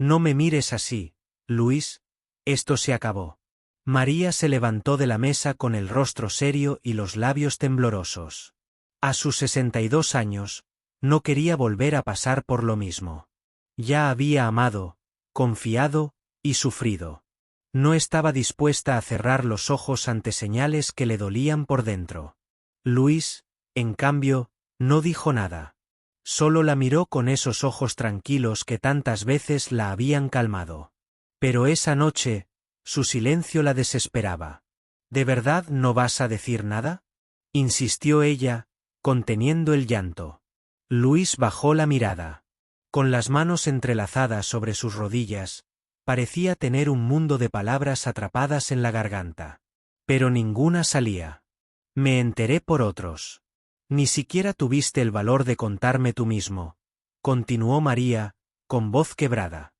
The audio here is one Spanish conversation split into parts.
No me mires así, Luis, esto se acabó. María se levantó de la mesa con el rostro serio y los labios temblorosos. A sus 62 años, no quería volver a pasar por lo mismo. Ya había amado, confiado y sufrido. No estaba dispuesta a cerrar los ojos ante señales que le dolían por dentro. Luis, en cambio, no dijo nada. Solo la miró con esos ojos tranquilos que tantas veces la habían calmado. Pero esa noche, su silencio la desesperaba. ¿De verdad no vas a decir nada?, insistió ella, conteniendo el llanto. Luis bajó la mirada. Con las manos entrelazadas sobre sus rodillas, parecía tener un mundo de palabras atrapadas en la garganta. Pero ninguna salía. Me enteré por otros. Ni siquiera tuviste el valor de contarme tú mismo, continuó María, con voz quebrada.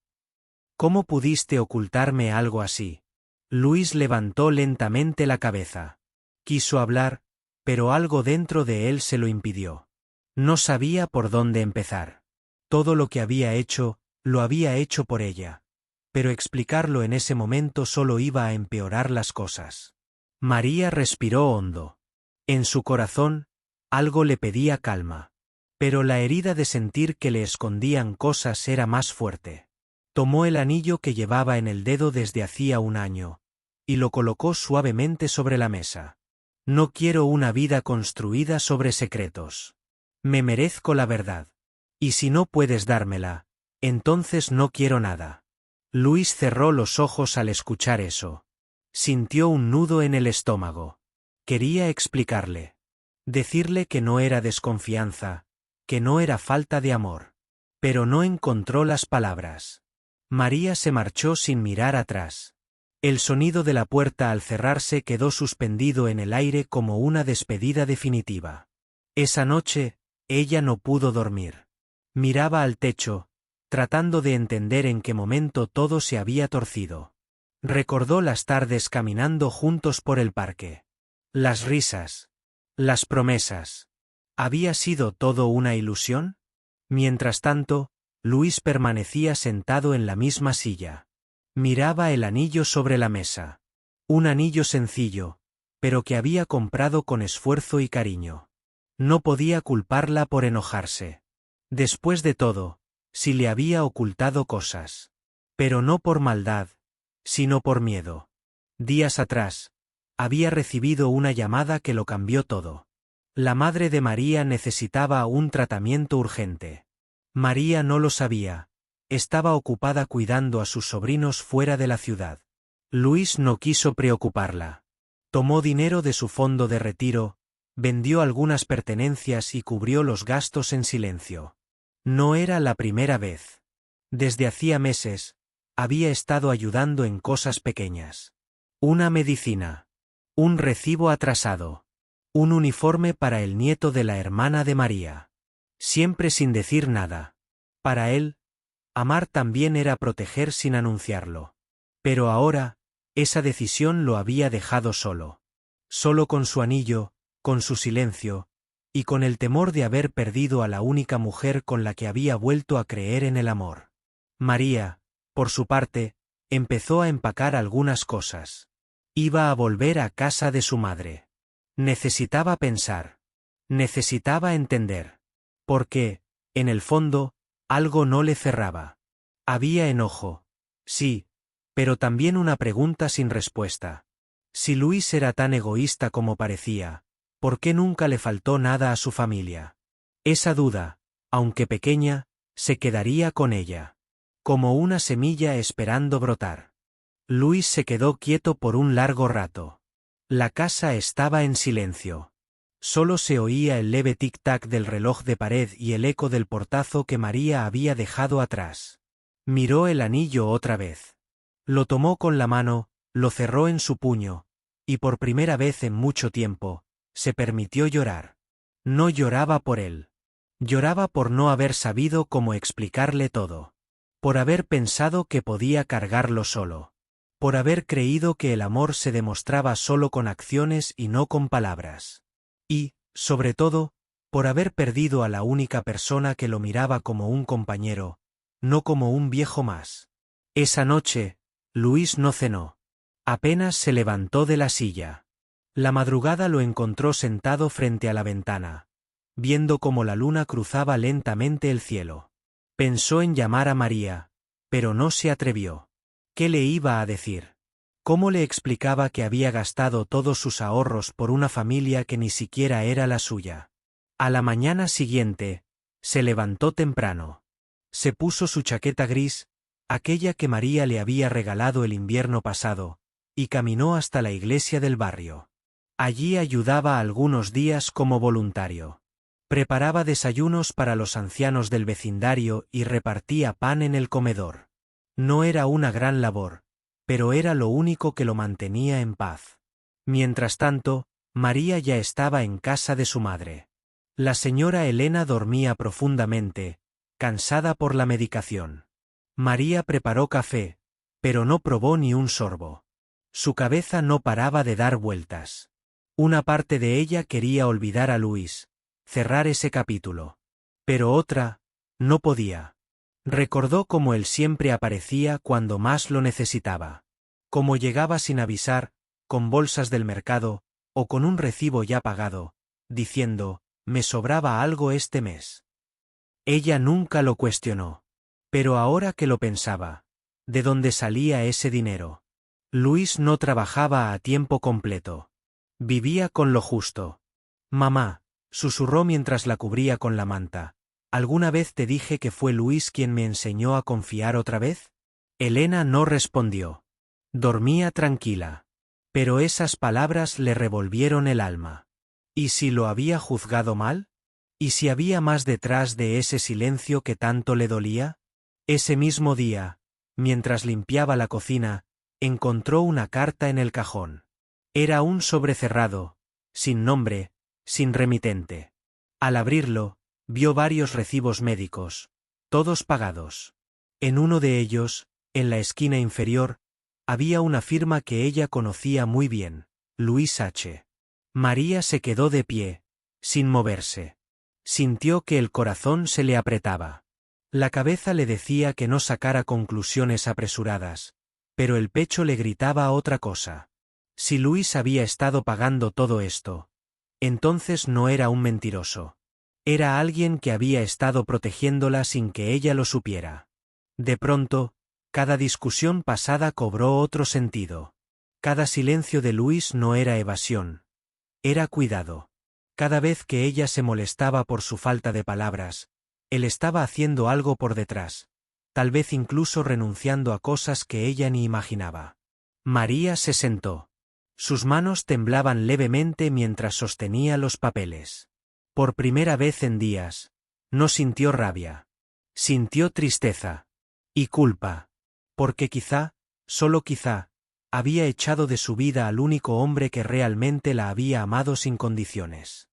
¿Cómo pudiste ocultarme algo así? Luis levantó lentamente la cabeza. Quiso hablar, pero algo dentro de él se lo impidió. No sabía por dónde empezar. Todo lo que había hecho, lo había hecho por ella. Pero explicarlo en ese momento solo iba a empeorar las cosas. María respiró hondo. En su corazón, algo le pedía calma. Pero la herida de sentir que le escondían cosas era más fuerte. Tomó el anillo que llevaba en el dedo desde hacía un año, y lo colocó suavemente sobre la mesa. No quiero una vida construida sobre secretos. Me merezco la verdad. Y si no puedes dármela, entonces no quiero nada. Luis cerró los ojos al escuchar eso. Sintió un nudo en el estómago. Quería explicarle. Decirle que no era desconfianza, que no era falta de amor. Pero no encontró las palabras. María se marchó sin mirar atrás. El sonido de la puerta al cerrarse quedó suspendido en el aire como una despedida definitiva. Esa noche, ella no pudo dormir. Miraba al techo, tratando de entender en qué momento todo se había torcido. Recordó las tardes caminando juntos por el parque. Las risas. Las promesas. ¿Había sido todo una ilusión? Mientras tanto, Luis permanecía sentado en la misma silla. Miraba el anillo sobre la mesa. Un anillo sencillo, pero que había comprado con esfuerzo y cariño. No podía culparla por enojarse. Después de todo, si le había ocultado cosas. Pero no por maldad, sino por miedo. Días atrás, había recibido una llamada que lo cambió todo. La madre de María necesitaba un tratamiento urgente. María no lo sabía. Estaba ocupada cuidando a sus sobrinos fuera de la ciudad. Luis no quiso preocuparla. Tomó dinero de su fondo de retiro, vendió algunas pertenencias y cubrió los gastos en silencio. No era la primera vez. Desde hacía meses, había estado ayudando en cosas pequeñas. Una medicina. Un recibo atrasado. Un uniforme para el nieto de la hermana de María. Siempre sin decir nada. Para él, amar también era proteger sin anunciarlo. Pero ahora, esa decisión lo había dejado solo. Solo con su anillo, con su silencio, y con el temor de haber perdido a la única mujer con la que había vuelto a creer en el amor. María, por su parte, empezó a empacar algunas cosas. Iba a volver a casa de su madre. Necesitaba pensar. Necesitaba entender. Porque, en el fondo, algo no le cerraba. Había enojo. Sí, pero también una pregunta sin respuesta. Si Luis era tan egoísta como parecía, ¿por qué nunca le faltó nada a su familia? Esa duda, aunque pequeña, se quedaría con ella. Como una semilla esperando brotar. Luis se quedó quieto por un largo rato. La casa estaba en silencio. Solo se oía el leve tic-tac del reloj de pared y el eco del portazo que María había dejado atrás. Miró el anillo otra vez. Lo tomó con la mano, lo cerró en su puño, y por primera vez en mucho tiempo, se permitió llorar. No lloraba por él. Lloraba por no haber sabido cómo explicarle todo. Por haber pensado que podía cargarlo solo. Por haber creído que el amor se demostraba solo con acciones y no con palabras. Y, sobre todo, por haber perdido a la única persona que lo miraba como un compañero, no como un viejo más. Esa noche, Luis no cenó. Apenas se levantó de la silla. La madrugada lo encontró sentado frente a la ventana, viendo cómo la luna cruzaba lentamente el cielo. Pensó en llamar a María, pero no se atrevió. ¿Qué le iba a decir? ¿Cómo le explicaba que había gastado todos sus ahorros por una familia que ni siquiera era la suya? A la mañana siguiente, se levantó temprano. Se puso su chaqueta gris, aquella que María le había regalado el invierno pasado, y caminó hasta la iglesia del barrio. Allí ayudaba algunos días como voluntario. Preparaba desayunos para los ancianos del vecindario y repartía pan en el comedor. No era una gran labor, pero era lo único que lo mantenía en paz. Mientras tanto, María ya estaba en casa de su madre. La señora Elena dormía profundamente, cansada por la medicación. María preparó café, pero no probó ni un sorbo. Su cabeza no paraba de dar vueltas. Una parte de ella quería olvidar a Luis, cerrar ese capítulo. Pero otra, no podía. Recordó cómo él siempre aparecía cuando más lo necesitaba. Cómo llegaba sin avisar, con bolsas del mercado, o con un recibo ya pagado, diciendo, me sobraba algo este mes. Ella nunca lo cuestionó. Pero ahora que lo pensaba, ¿de dónde salía ese dinero? Luis no trabajaba a tiempo completo. Vivía con lo justo. Mamá, susurró mientras la cubría con la manta, ¿alguna vez te dije que fue Luis quien me enseñó a confiar otra vez? Elena no respondió. Dormía tranquila. Pero esas palabras le revolvieron el alma. ¿Y si lo había juzgado mal? ¿Y si había más detrás de ese silencio que tanto le dolía? Ese mismo día, mientras limpiaba la cocina, encontró una carta en el cajón. Era un sobre cerrado, sin nombre, sin remitente. Al abrirlo, vio varios recibos médicos, todos pagados. En uno de ellos, en la esquina inferior, había una firma que ella conocía muy bien, Luis H. María se quedó de pie, sin moverse. Sintió que el corazón se le apretaba. La cabeza le decía que no sacara conclusiones apresuradas, pero el pecho le gritaba otra cosa. Si Luis había estado pagando todo esto, entonces no era un mentiroso. Era alguien que había estado protegiéndola sin que ella lo supiera. De pronto, cada discusión pasada cobró otro sentido. Cada silencio de Luis no era evasión. Era cuidado. Cada vez que ella se molestaba por su falta de palabras, él estaba haciendo algo por detrás, tal vez incluso renunciando a cosas que ella ni imaginaba. María se sentó. Sus manos temblaban levemente mientras sostenía los papeles. Por primera vez en días, no sintió rabia. Sintió tristeza. Y culpa. Porque quizá, solo quizá, había echado de su vida al único hombre que realmente la había amado sin condiciones.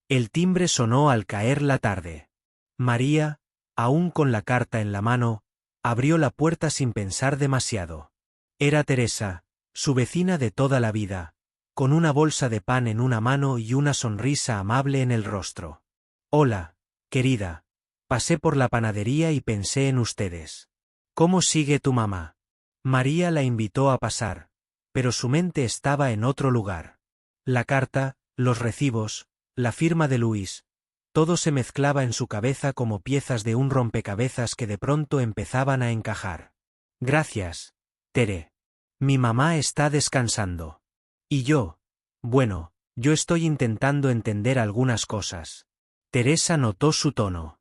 El timbre sonó al caer la tarde. María, aún con la carta en la mano, abrió la puerta sin pensar demasiado. Era Teresa, su vecina de toda la vida, con una bolsa de pan en una mano y una sonrisa amable en el rostro. Hola, querida. Pasé por la panadería y pensé en ustedes. ¿Cómo sigue tu mamá? María la invitó a pasar, pero su mente estaba en otro lugar. La carta, los recibos, la firma de Luis, todo se mezclaba en su cabeza como piezas de un rompecabezas que de pronto empezaban a encajar. Gracias, Tere. Mi mamá está descansando. Y yo, bueno, yo estoy intentando entender algunas cosas. Teresa notó su tono.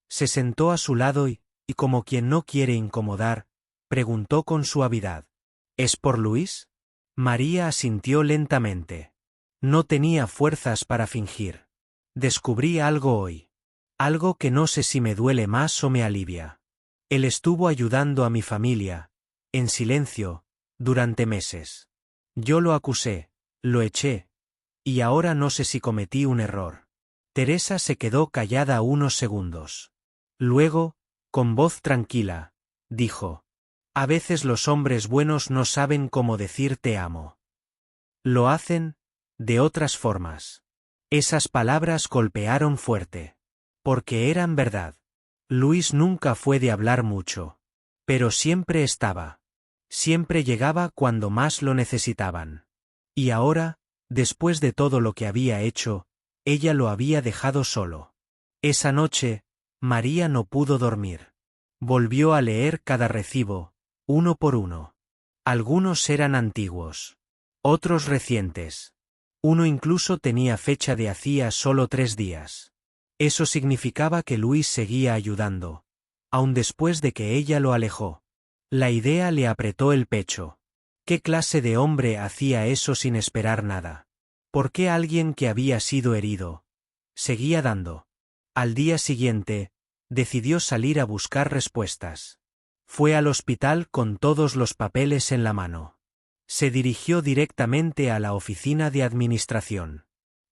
Se sentó a su lado y como quien no quiere incomodar, preguntó con suavidad. ¿Es por Luis? María asintió lentamente. No tenía fuerzas para fingir. Descubrí algo hoy. Algo que no sé si me duele más o me alivia. Él estuvo ayudando a mi familia, en silencio, durante meses. Yo lo acusé, lo eché, y ahora no sé si cometí un error. Teresa se quedó callada unos segundos. Luego, con voz tranquila, dijo: a veces los hombres buenos no saben cómo decir te amo. Lo hacen, de otras formas. Esas palabras golpearon fuerte. Porque eran verdad. Luis nunca fue de hablar mucho. Pero siempre estaba. Siempre llegaba cuando más lo necesitaban. Y ahora, después de todo lo que había hecho, ella lo había dejado solo. Esa noche, María no pudo dormir. Volvió a leer cada recibo, uno por uno. Algunos eran antiguos. Otros recientes. Uno incluso tenía fecha de hacía solo 3 días. Eso significaba que Luis seguía ayudando, aun después de que ella lo alejó. La idea le apretó el pecho. ¿Qué clase de hombre hacía eso sin esperar nada? ¿Por qué alguien que había sido herido seguía dando? Al día siguiente, decidió salir a buscar respuestas. Fue al hospital con todos los papeles en la mano. Se dirigió directamente a la oficina de administración.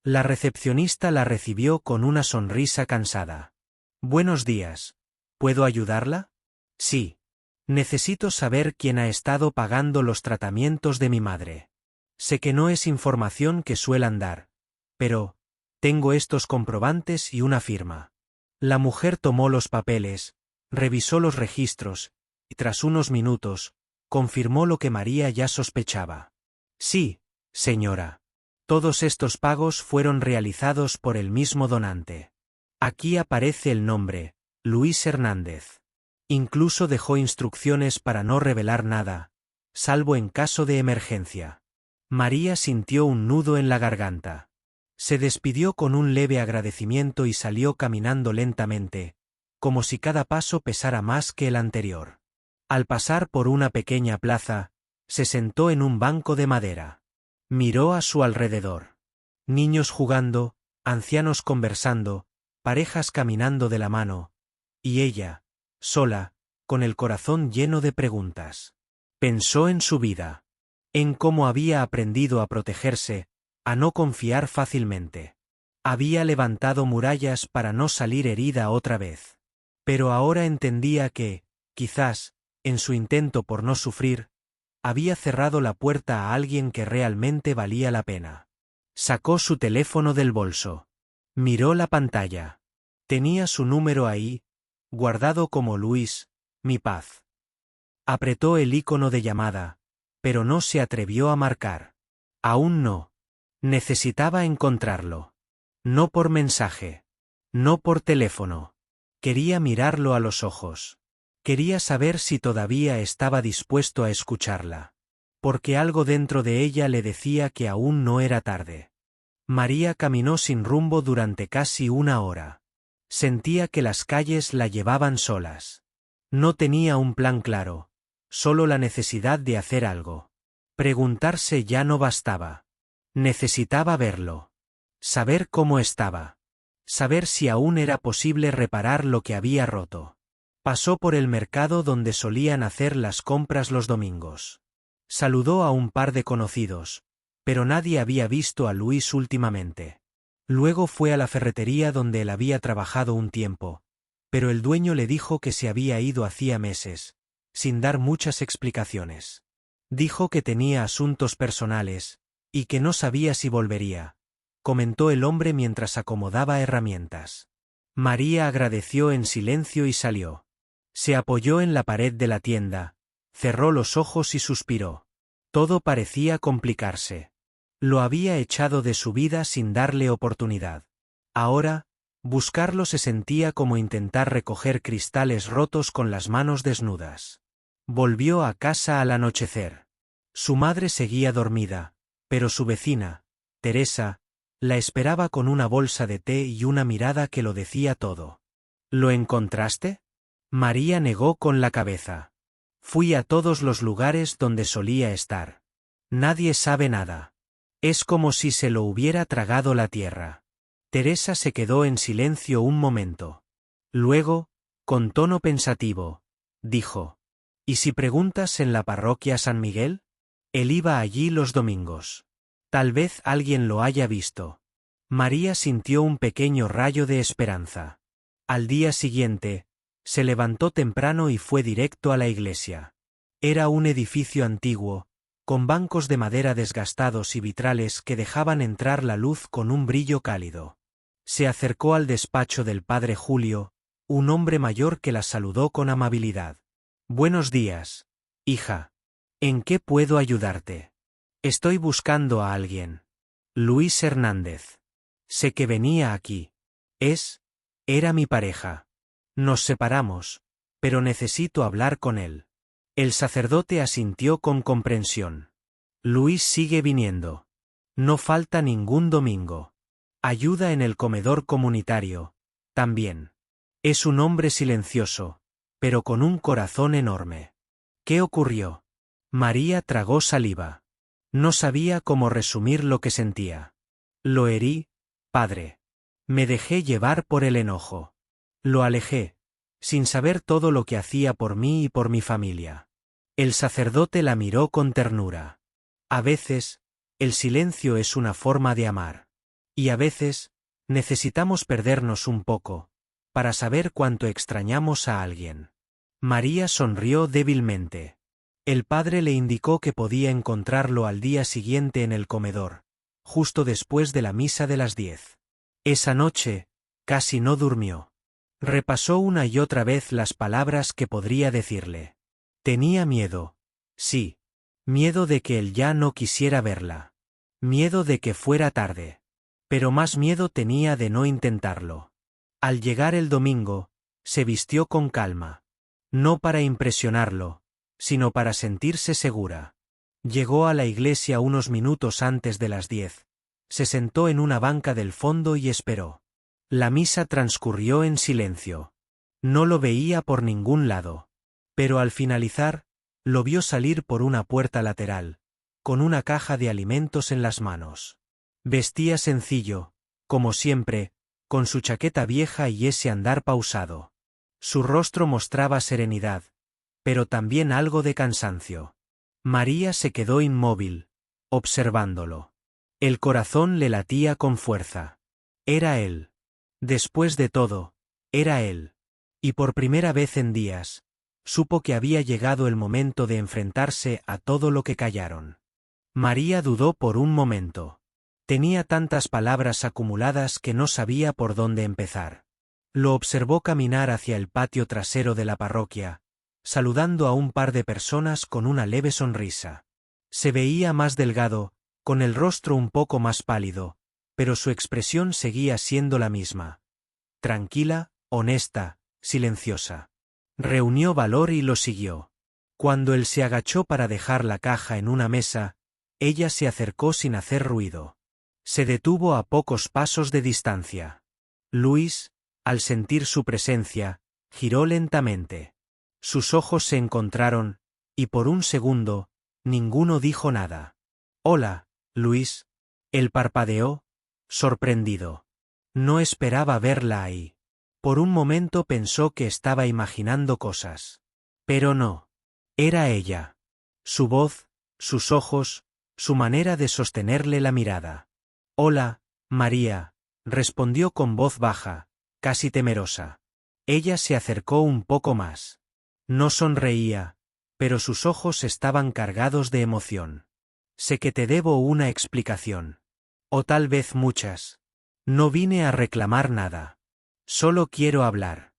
La recepcionista la recibió con una sonrisa cansada. Buenos días. ¿Puedo ayudarla? Sí. Necesito saber quién ha estado pagando los tratamientos de mi madre. Sé que no es información que suelan dar, pero tengo estos comprobantes y una firma. La mujer tomó los papeles, revisó los registros, y tras unos minutos, confirmó lo que María ya sospechaba. Sí, señora. Todos estos pagos fueron realizados por el mismo donante. Aquí aparece el nombre, Luis Hernández. Incluso dejó instrucciones para no revelar nada, salvo en caso de emergencia. María sintió un nudo en la garganta. Se despidió con un leve agradecimiento y salió caminando lentamente, como si cada paso pesara más que el anterior. Al pasar por una pequeña plaza, se sentó en un banco de madera. Miró a su alrededor. Niños jugando, ancianos conversando, parejas caminando de la mano, y ella, sola, con el corazón lleno de preguntas. Pensó en su vida, en cómo había aprendido a protegerse, a no confiar fácilmente. Había levantado murallas para no salir herida otra vez. Pero ahora entendía que, quizás, en su intento por no sufrir, había cerrado la puerta a alguien que realmente valía la pena. Sacó su teléfono del bolso. Miró la pantalla. Tenía su número ahí, guardado como Luis, mi paz. Apretó el icono de llamada, pero no se atrevió a marcar. Aún no. Necesitaba encontrarlo. No por mensaje. No por teléfono. Quería mirarlo a los ojos. Quería saber si todavía estaba dispuesto a escucharla. Porque algo dentro de ella le decía que aún no era tarde. María caminó sin rumbo durante casi 1 hora. Sentía que las calles la llevaban solas. No tenía un plan claro, solo la necesidad de hacer algo. Preguntarse ya no bastaba. Necesitaba verlo. Saber cómo estaba. Saber si aún era posible reparar lo que había roto. Pasó por el mercado donde solían hacer las compras los domingos. Saludó a un par de conocidos, pero nadie había visto a Luis últimamente. Luego fue a la ferretería donde él había trabajado un tiempo, pero el dueño le dijo que se había ido hacía meses, sin dar muchas explicaciones. Dijo que tenía asuntos personales, y que no sabía si volvería, comentó el hombre mientras acomodaba herramientas. María agradeció en silencio y salió. Se apoyó en la pared de la tienda, cerró los ojos y suspiró. Todo parecía complicarse. Lo había echado de su vida sin darle oportunidad. Ahora, buscarlo se sentía como intentar recoger cristales rotos con las manos desnudas. Volvió a casa al anochecer. Su madre seguía dormida, pero su vecina, Teresa, la esperaba con una bolsa de té y una mirada que lo decía todo. ¿Lo encontraste? María negó con la cabeza. Fui a todos los lugares donde solía estar. Nadie sabe nada. Es como si se lo hubiera tragado la tierra. Teresa se quedó en silencio un momento. Luego, con tono pensativo, dijo: ¿Y si preguntas en la parroquia San Miguel? Él iba allí los domingos. Tal vez alguien lo haya visto. María sintió un pequeño rayo de esperanza. Al día siguiente, se levantó temprano y fue directo a la iglesia. Era un edificio antiguo, con bancos de madera desgastados y vitrales que dejaban entrar la luz con un brillo cálido. Se acercó al despacho del padre Julio, un hombre mayor que la saludó con amabilidad. Buenos días, hija. ¿En qué puedo ayudarte? Estoy buscando a alguien. Luis Hernández. Sé que venía aquí. Era mi pareja. Nos separamos, pero necesito hablar con él. El sacerdote asintió con comprensión. Luis sigue viniendo. No falta ningún domingo. Ayuda en el comedor comunitario, también. Es un hombre silencioso, pero con un corazón enorme. ¿Qué ocurrió? María tragó saliva. No sabía cómo resumir lo que sentía. Lo herí, padre. Me dejé llevar por el enojo. Lo alejé, sin saber todo lo que hacía por mí y por mi familia. El sacerdote la miró con ternura. A veces, el silencio es una forma de amar. Y a veces, necesitamos perdernos un poco, para saber cuánto extrañamos a alguien. María sonrió débilmente. El padre le indicó que podía encontrarlo al día siguiente en el comedor, justo después de la misa de las 10. Esa noche, casi no durmió. Repasó una y otra vez las palabras que podría decirle. Tenía miedo. Sí. Miedo de que él ya no quisiera verla. Miedo de que fuera tarde. Pero más miedo tenía de no intentarlo. Al llegar el domingo, se vistió con calma. No para impresionarlo, sino para sentirse segura. Llegó a la iglesia unos minutos antes de las 10. Se sentó en una banca del fondo y esperó. La misa transcurrió en silencio. No lo veía por ningún lado. Pero al finalizar, lo vio salir por una puerta lateral, con una caja de alimentos en las manos. Vestía sencillo, como siempre, con su chaqueta vieja y ese andar pausado. Su rostro mostraba serenidad, pero también algo de cansancio. María se quedó inmóvil, observándolo. El corazón le latía con fuerza. Era él. Después de todo, era él. Y por primera vez en días, supo que había llegado el momento de enfrentarse a todo lo que callaron. María dudó por un momento. Tenía tantas palabras acumuladas que no sabía por dónde empezar. Lo observó caminar hacia el patio trasero de la parroquia, saludando a un par de personas con una leve sonrisa. Se veía más delgado, con el rostro un poco más pálido, pero su expresión seguía siendo la misma. Tranquila, honesta, silenciosa. Reunió valor y lo siguió. Cuando él se agachó para dejar la caja en una mesa, ella se acercó sin hacer ruido. Se detuvo a pocos pasos de distancia. Luis, al sentir su presencia, giró lentamente. Sus ojos se encontraron, y por un segundo, ninguno dijo nada. «Hola, Luis». Él parpadeó, sorprendido. No esperaba verla ahí. Por un momento pensó que estaba imaginando cosas. Pero no. Era ella. Su voz, sus ojos, su manera de sostenerle la mirada. «Hola, María», respondió con voz baja, casi temerosa. Ella se acercó un poco más. No sonreía, pero sus ojos estaban cargados de emoción. «Sé que te debo una explicación. O tal vez muchas. No vine a reclamar nada. Solo quiero hablar».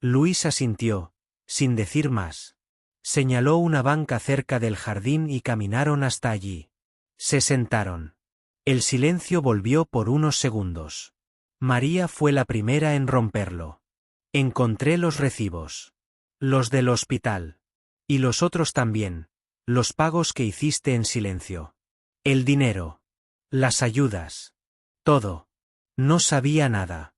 Luis asintió, sin decir más. Señaló una banca cerca del jardín y caminaron hasta allí. Se sentaron. El silencio volvió por unos segundos. María fue la primera en romperlo. «Encontré los recibos. Los del hospital. Y los otros también, los pagos que hiciste en silencio. El dinero. Las ayudas. Todo. No sabía nada.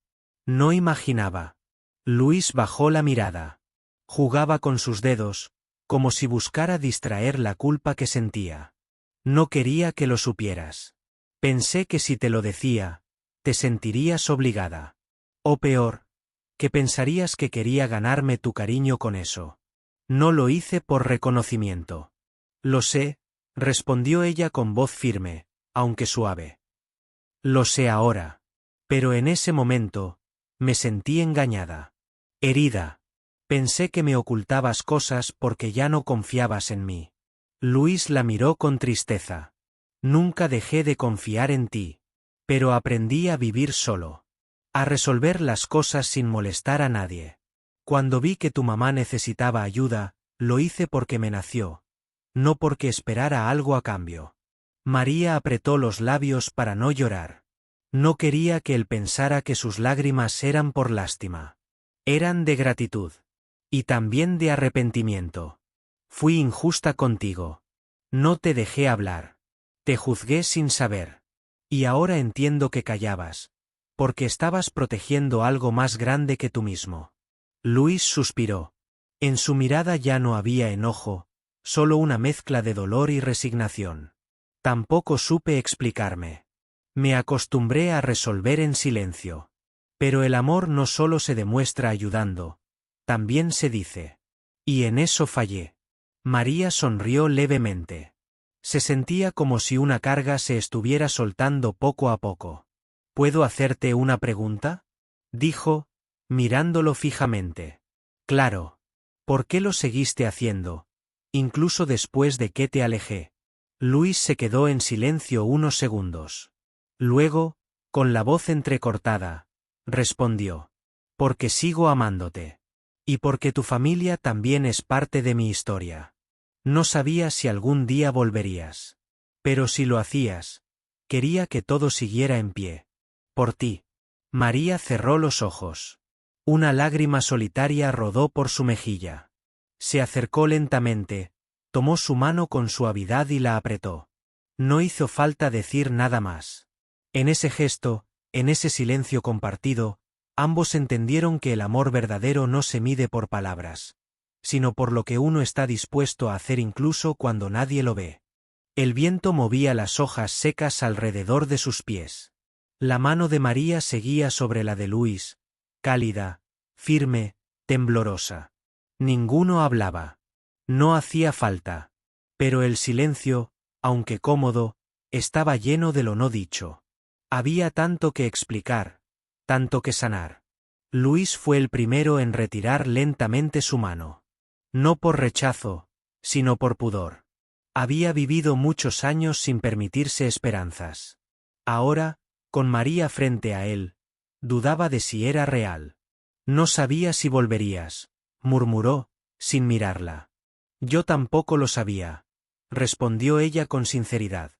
No imaginaba». Luis bajó la mirada. Jugaba con sus dedos, como si buscara distraer la culpa que sentía. «No quería que lo supieras. Pensé que si te lo decía, te sentirías obligada. O peor, que pensarías que quería ganarme tu cariño con eso. No lo hice por reconocimiento». «Lo sé», respondió ella con voz firme, aunque suave. «Lo sé ahora. Pero en ese momento, me sentí engañada. Herida. Pensé que me ocultabas cosas porque ya no confiabas en mí». Luis la miró con tristeza. «Nunca dejé de confiar en ti. Pero aprendí a vivir solo. A resolver las cosas sin molestar a nadie. Cuando vi que tu mamá necesitaba ayuda, Lo hice porque me nació, no porque esperara algo a cambio. María apretó los labios para no llorar. No quería que él pensara que sus lágrimas eran por lástima. Eran de gratitud. Y también de arrepentimiento. Fui injusta contigo. No te dejé hablar. Te juzgué sin saber. Y ahora entiendo que callabas, porque estabas protegiendo algo más grande que tú mismo. Luis suspiró. En su mirada ya no había enojo, solo una mezcla de dolor y resignación. Tampoco supe explicarme. Me acostumbré a resolver en silencio. Pero el amor no solo se demuestra ayudando, también se dice. Y en eso fallé. María sonrió levemente. Se sentía como si una carga se estuviera soltando poco a poco. ¿Puedo hacerte una pregunta?, dijo, mirándolo fijamente. Claro. ¿Por qué lo seguiste haciendo, incluso después de que te alejé? Luis se quedó en silencio unos segundos. Luego, con la voz entrecortada, respondió. Porque sigo amándote. Y porque tu familia también es parte de mi historia. No sabía si algún día volverías. Pero si lo hacías, quería que todo siguiera en pie. Por ti. María cerró los ojos. Una lágrima solitaria rodó por su mejilla. Se acercó lentamente, tomó su mano con suavidad y la apretó. No hizo falta decir nada más. En ese gesto, en ese silencio compartido, ambos entendieron que el amor verdadero no se mide por palabras, sino por lo que uno está dispuesto a hacer incluso cuando nadie lo ve. El viento movía las hojas secas alrededor de sus pies. La mano de María seguía sobre la de Luis, cálida, firme, temblorosa. Ninguno hablaba. No hacía falta. Pero el silencio, aunque cómodo, estaba lleno de lo no dicho. Había tanto que explicar, tanto que sanar. Luis fue el primero en retirar lentamente su mano. No por rechazo, sino por pudor. Había vivido muchos años sin permitirse esperanzas. Ahora, con María frente a él, dudaba de si era real. No sabía si volverías, murmuró, sin mirarla. Yo tampoco lo sabía, respondió ella con sinceridad.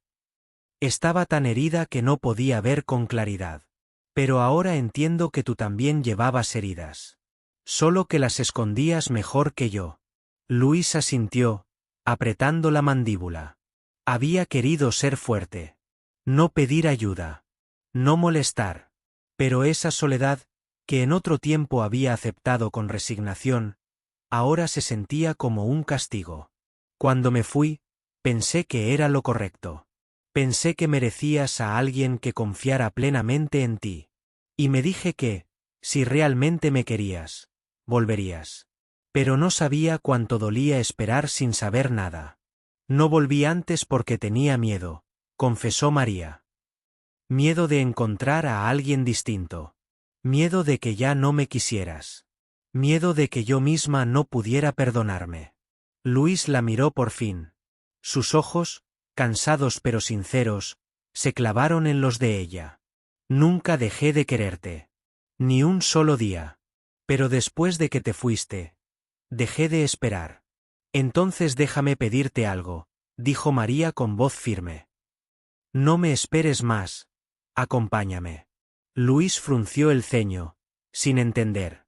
Estaba tan herida que no podía ver con claridad. Pero ahora entiendo que tú también llevabas heridas. Solo que las escondías mejor que yo. Luis asintió, apretando la mandíbula. Había querido ser fuerte. No pedir ayuda. No molestar. Pero esa soledad, que en otro tiempo había aceptado con resignación, ahora se sentía como un castigo. Cuando me fui, pensé que era lo correcto. Pensé que merecías a alguien que confiara plenamente en ti. Y me dije que, si realmente me querías, volverías. Pero no sabía cuánto dolía esperar sin saber nada. No volví antes porque tenía miedo, confesó María. Miedo de encontrar a alguien distinto. Miedo de que ya no me quisieras. Miedo de que yo misma no pudiera perdonarme. Luis la miró por fin. Sus ojos, cansados pero sinceros, se clavaron en los de ella. Nunca dejé de quererte. Ni un solo día. Pero después de que te fuiste, dejé de esperar. Entonces déjame pedirte algo, dijo María con voz firme. No me esperes más. Acompáñame. Luis frunció el ceño, sin entender.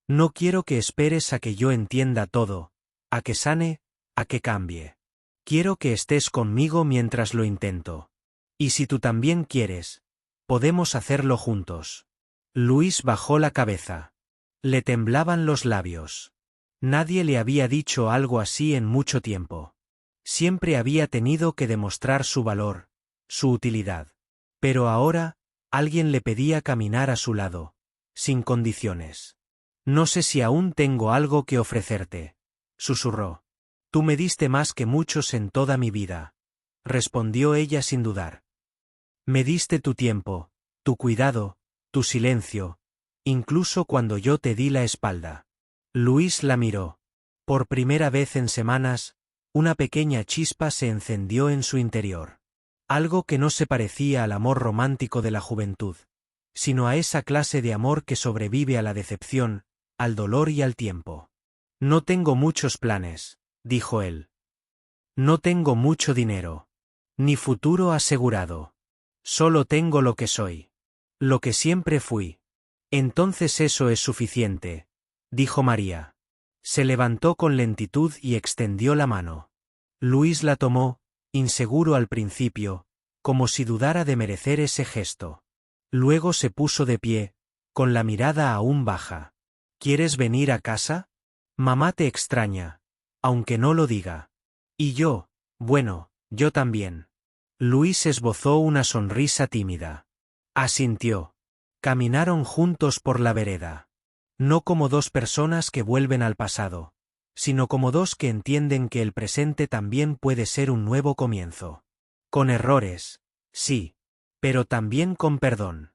No quiero que esperes a que yo entienda todo, a que sane, a que cambie. Quiero que estés conmigo mientras lo intento. Y si tú también quieres, podemos hacerlo juntos. Luis bajó la cabeza. Le temblaban los labios. Nadie le había dicho algo así en mucho tiempo. Siempre había tenido que demostrar su valor, su utilidad. Pero ahora, alguien le pedía caminar a su lado, sin condiciones. No sé si aún tengo algo que ofrecerte, susurró. Tú me diste más que muchos en toda mi vida, respondió ella sin dudar. Me diste tu tiempo, tu cuidado, tu silencio, incluso cuando yo te di la espalda. Luis la miró. Por primera vez en semanas, una pequeña chispa se encendió en su interior. Algo que no se parecía al amor romántico de la juventud, sino a esa clase de amor que sobrevive a la decepción, al dolor y al tiempo. No tengo muchos planes, dijo él. No tengo mucho dinero. Ni futuro asegurado. Solo tengo lo que soy. Lo que siempre fui. Entonces eso es suficiente, dijo María. Se levantó con lentitud y extendió la mano. Luis la tomó, inseguro al principio, como si dudara de merecer ese gesto. Luego se puso de pie, con la mirada aún baja. ¿Quieres venir a casa? Mamá te extraña, aunque no lo diga. Y yo, bueno, yo también. Luis esbozó una sonrisa tímida. Asintió. Caminaron juntos por la vereda. No como dos personas que vuelven al pasado, sino como dos que entienden que el presente también puede ser un nuevo comienzo. Con errores, sí, pero también con perdón.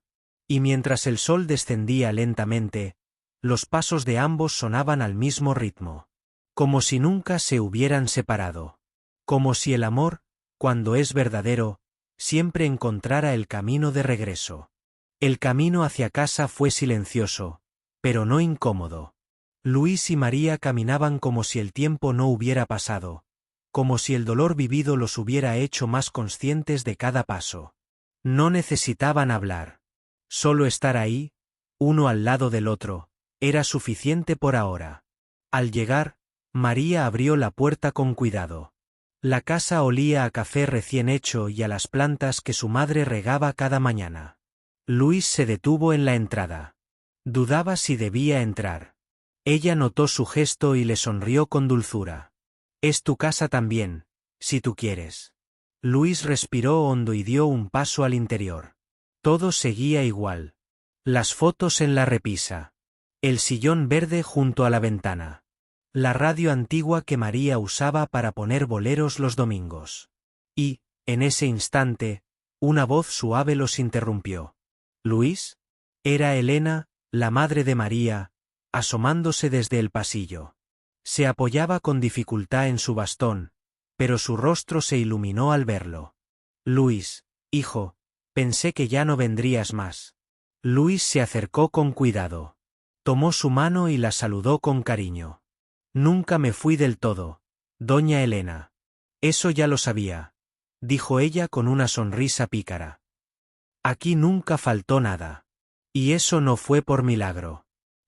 Y mientras el sol descendía lentamente, los pasos de ambos sonaban al mismo ritmo. Como si nunca se hubieran separado. Como si el amor, cuando es verdadero, siempre encontrara el camino de regreso. El camino hacia casa fue silencioso, pero no incómodo. Luis y María caminaban como si el tiempo no hubiera pasado, como si el dolor vivido los hubiera hecho más conscientes de cada paso. No necesitaban hablar. Solo estar ahí, uno al lado del otro, era suficiente por ahora. Al llegar, María abrió la puerta con cuidado. La casa olía a café recién hecho y a las plantas que su madre regaba cada mañana. Luis se detuvo en la entrada. Dudaba si debía entrar. Ella notó su gesto y le sonrió con dulzura. Es tu casa también, si tú quieres. Luis respiró hondo y dio un paso al interior. Todo seguía igual. Las fotos en la repisa. El sillón verde junto a la ventana. La radio antigua que María usaba para poner boleros los domingos. Y, en ese instante, una voz suave los interrumpió. ¿Luis? Era Elena, la madre de María, asomándose desde el pasillo. Se apoyaba con dificultad en su bastón, pero su rostro se iluminó al verlo. Luis, hijo, pensé que ya no vendrías más. Luis se acercó con cuidado. Tomó su mano y la saludó con cariño. Nunca me fui del todo, doña Elena. Eso ya lo sabía, dijo ella con una sonrisa pícara. Aquí nunca faltó nada. Y eso no fue por milagro.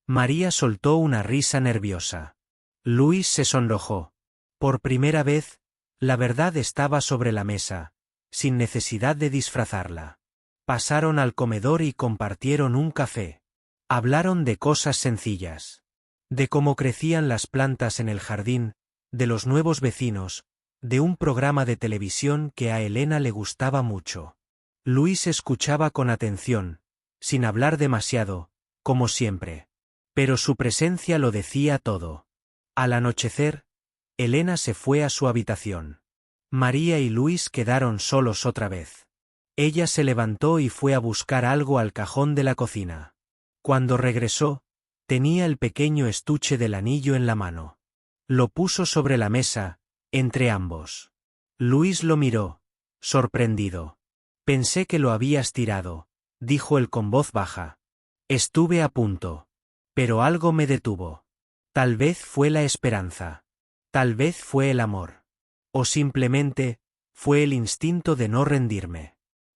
María soltó una risa nerviosa. Luis se sonrojó. Por primera vez, la verdad estaba sobre la mesa, sin necesidad de disfrazarla. Pasaron al comedor y compartieron un café. Hablaron de cosas sencillas. De cómo crecían las plantas en el jardín, de los nuevos vecinos, de un programa de televisión que a Elena le gustaba mucho. Luis escuchaba con atención, sin hablar demasiado, como siempre. Pero su presencia lo decía todo. Al anochecer, Elena se fue a su habitación. María y Luis quedaron solos otra vez. Ella se levantó y fue a buscar algo al cajón de la cocina. Cuando regresó, tenía el pequeño estuche del anillo en la mano. Lo puso sobre la mesa, entre ambos. Luis lo miró, sorprendido. Pensé que lo habías tirado, dijo él con voz baja. Estuve a punto. Pero algo me detuvo. Tal vez fue la esperanza. Tal vez fue el amor. O simplemente, fue el instinto de no rendirme.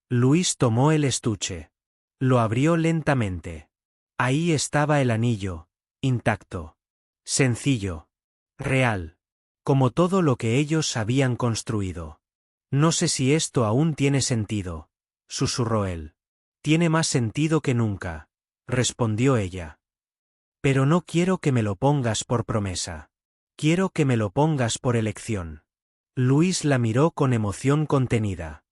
Luis tomó el estuche. Lo abrió lentamente. Ahí estaba el anillo, intacto. Sencillo. Real. Como todo lo que ellos habían construido. No sé si esto aún tiene sentido, susurró él. Tiene más sentido que nunca, respondió ella. Pero no quiero que me lo pongas por promesa. Quiero que me lo pongas por elección. Luis la miró con emoción contenida.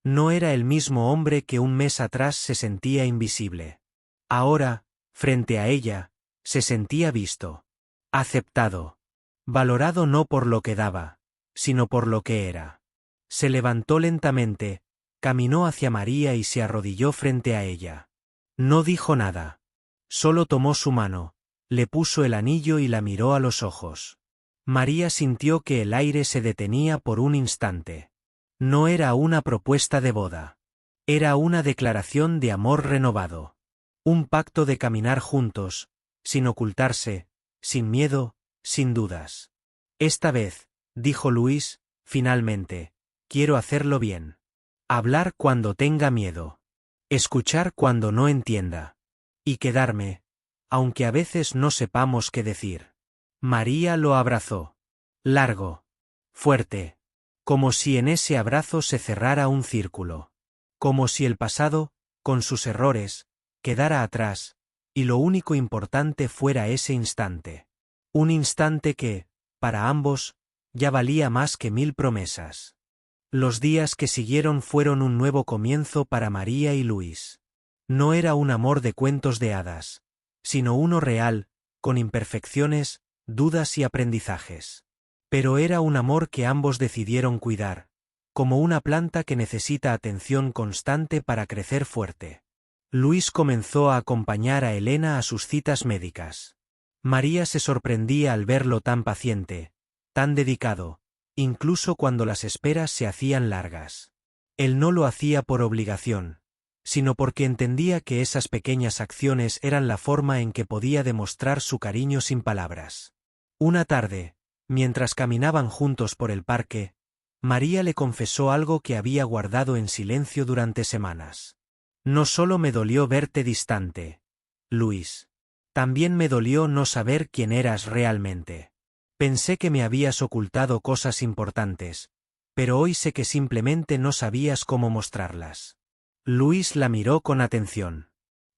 No era el mismo hombre que un mes atrás se sentía invisible. Ahora, frente a ella, se sentía visto. Aceptado. Valorado no por lo que daba, sino por lo que era. Se levantó lentamente, caminó hacia María y se arrodilló frente a ella. No dijo nada. Solo tomó su mano, le puso el anillo y la miró a los ojos. María sintió que el aire se detenía por un instante. No era una propuesta de boda. Era una declaración de amor renovado. Un pacto de caminar juntos, sin ocultarse, sin miedo, sin dudas. Esta vez, dijo Luis, finalmente, quiero hacerlo bien. Hablar cuando tenga miedo. Escuchar cuando no entienda. Y quedarme, aunque a veces no sepamos qué decir. María lo abrazó. Largo. Fuerte. Como si en ese abrazo se cerrara un círculo. Como si el pasado, con sus errores, quedara atrás, y lo único importante fuera ese instante. Un instante que, para ambos, ya valía más que 1000 promesas. Los días que siguieron fueron un nuevo comienzo para María y Luis. No era un amor de cuentos de hadas, sino uno real, con imperfecciones, dudas y aprendizajes. Pero era un amor que ambos decidieron cuidar, como una planta que necesita atención constante para crecer fuerte. Luis comenzó a acompañar a Elena a sus citas médicas. María se sorprendía al verlo tan paciente, tan dedicado, incluso cuando las esperas se hacían largas. Él no lo hacía por obligación, sino porque entendía que esas pequeñas acciones eran la forma en que podía demostrar su cariño sin palabras. Una tarde, mientras caminaban juntos por el parque, María le confesó algo que había guardado en silencio durante semanas. No solo me dolió verte distante, Luis. También me dolió no saber quién eras realmente. Pensé que me habías ocultado cosas importantes, pero hoy sé que simplemente no sabías cómo mostrarlas. Luis la miró con atención.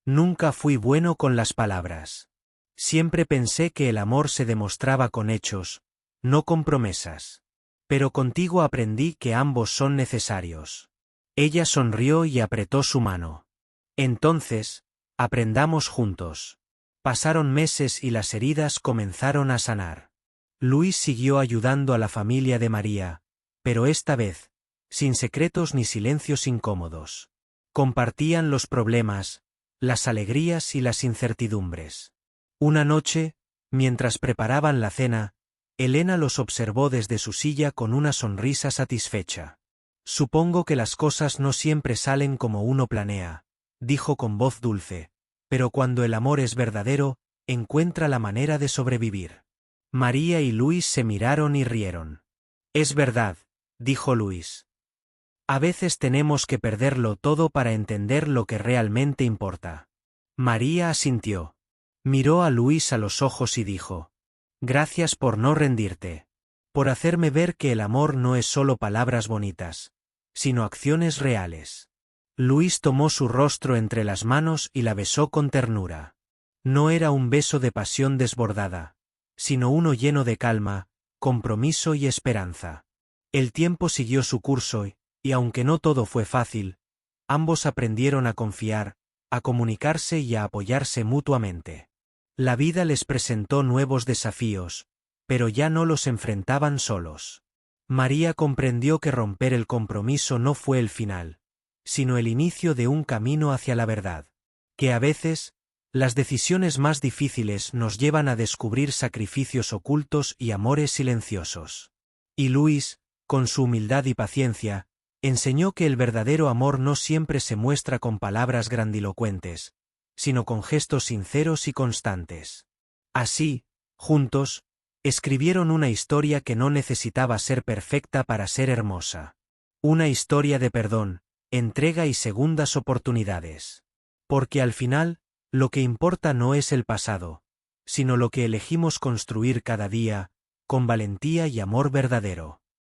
Nunca fui bueno con las palabras. Siempre pensé que el amor se demostraba con hechos, no con promesas. Pero contigo aprendí que ambos son necesarios. Ella sonrió y apretó su mano. Entonces, aprendamos juntos. Pasaron meses y las heridas comenzaron a sanar. Luis siguió ayudando a la familia de María, pero esta vez, sin secretos ni silencios incómodos. Compartían los problemas, las alegrías y las incertidumbres. Una noche, mientras preparaban la cena, Elena los observó desde su silla con una sonrisa satisfecha. Supongo que las cosas no siempre salen como uno planea, dijo con voz dulce, pero cuando el amor es verdadero, encuentra la manera de sobrevivir. María y Luis se miraron y rieron. Es verdad, dijo Luis. A veces tenemos que perderlo todo para entender lo que realmente importa. María asintió. Miró a Luis a los ojos y dijo: Gracias por no rendirte. Por hacerme ver que el amor no es solo palabras bonitas, sino acciones reales. Luis tomó su rostro entre las manos y la besó con ternura. No era un beso de pasión desbordada, sino uno lleno de calma, compromiso y esperanza. El tiempo siguió su curso y aunque no todo fue fácil, ambos aprendieron a confiar, a comunicarse y a apoyarse mutuamente. La vida les presentó nuevos desafíos, pero ya no los enfrentaban solos. María comprendió que romper el compromiso no fue el final, sino el inicio de un camino hacia la verdad. Que a veces, las decisiones más difíciles nos llevan a descubrir sacrificios ocultos y amores silenciosos. Y Luis, con su humildad y paciencia, enseñó que el verdadero amor no siempre se muestra con palabras grandilocuentes, sino con gestos sinceros y constantes. Así, juntos, escribieron una historia que no necesitaba ser perfecta para ser hermosa. Una historia de perdón, entrega y segundas oportunidades. Porque al final, lo que importa no es el pasado, sino lo que elegimos construir cada día, con valentía y amor verdadero.